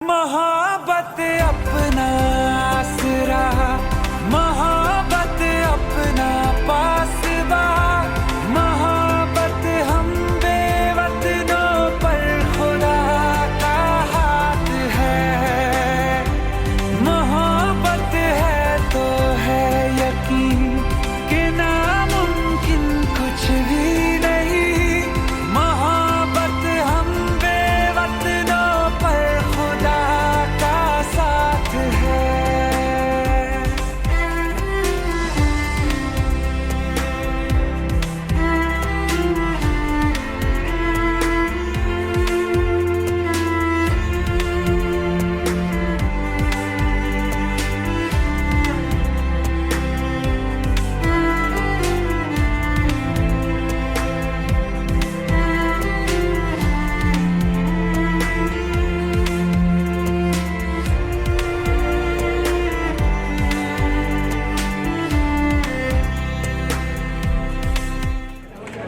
मोहब्बत अपना आसरा, मोहब्बत अपना पासबा, मोहब्बत हम बेवतनों पर खुदा का हाथ है। मोहब्बत है तो है यकीन कि नामुमकिन कुछ भी नहीं। मोहब्बत हम बेवतनों पर खुदा का साथ है।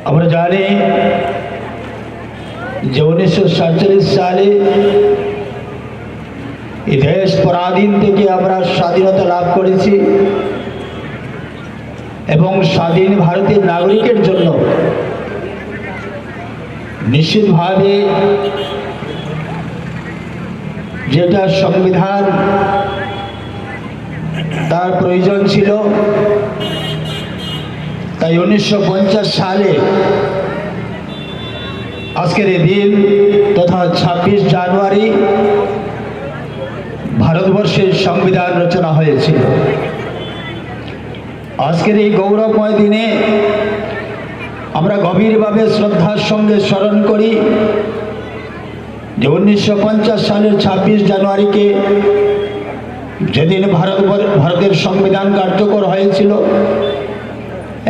আমরা জানি যে 1947 সালে এই দেশ পরাধীন থেকে আমরা স্বাধীনতা লাভ করেছি এবং স্বাধীন ভারতের নাগরিকের জন্য নিশ্চিতভাবে যেটা সংবিধান তার প্রয়োজন ছিল। তাই 1950 সালে আজকের এই দিন তথা 26 জানুয়ারি ভারতবর্ষের সংবিধান রচনা হয়েছিল। আজকের এই গৌরবময় দিনে আমরা গভীরভাবে শ্রদ্ধার সঙ্গে স্মরণ করি যে 1950 সালের 26 জানুয়ারিকে যেদিন ভারতের সংবিধান কার্যকর হয়েছিল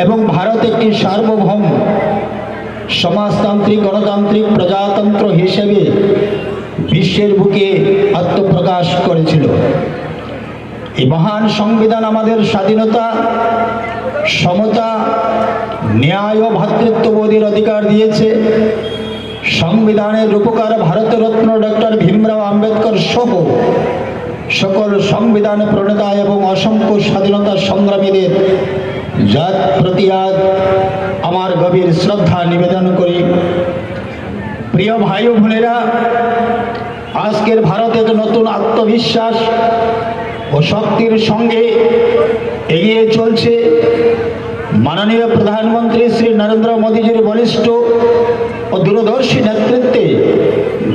এবং ভারত একটি সার্বভৌম সমাজতান্ত্রিক গণতান্ত্রিক প্রজাতন্ত্র হিসেবে বিশ্বের বুকে আত্মপ্রকাশ করেছিল। এই মহান সংবিধান আমাদের স্বাধীনতা, সমতা, ন্যায় ও ভ্রাতৃত্ববোধের অধিকার দিয়েছে। সংবিধানের রূপকার ভারতরত্ন ডক্টর ভীমরাও আম্বেদকর সহ সকল সংবিধান প্রণেতা এবং অসংখ্য স্বাধীনতা সংগ্রামীদের যার প্রতি আজ আমার গভীর শ্রদ্ধা নিবেদন করি। প্রিয় ভাই ও বোনেরা, আজকের ভারত এক নতুন আত্মবিশ্বাস ও শক্তির সঙ্গে এগিয়ে চলছে। মাননীয় প্রধানমন্ত্রী শ্রী নরেন্দ্র মোদীজির বলিষ্ঠ ও দূরদর্শী নেতৃত্বে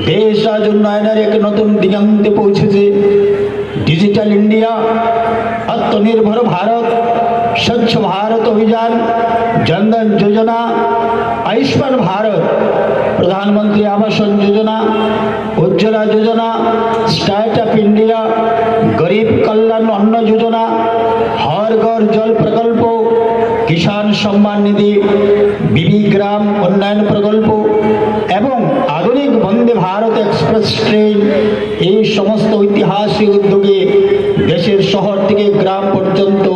দেশ আজ উন্নয়নের এক নতুন দিগন্তে পৌঁছেছে। ডিজিটাল ইন্ডিয়া, আত্মনির্ভর ভারত, স্বচ্ছ ভারত অভিযান, জনধন যোজনা, আয়ুষ্মান ভারত, প্রধানমন্ত্রী আবাস যোজনা, উজ্জ্বলা যোজনা, স্টার্ট আপ ইন্ডিয়া, গরিব কল্যাণ অন্ন যোজনা, হর ঘর জল প্রকল্প, কিষাণ সম্মান নিধি, বিবি গ্রাম উন্নয়ন প্রকল্প এবং আধুনিক বন্দে ভারত এক্সপ্রেস ট্রেন, এই সমস্ত ঐতিহাসিক উদ্যোগে দেশের শহর থেকে গ্রাম পর্যন্ত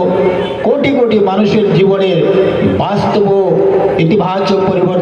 কোটি কোটি মানুষের জীবনের বাস্তব ইতিবাচক পরিবর্তন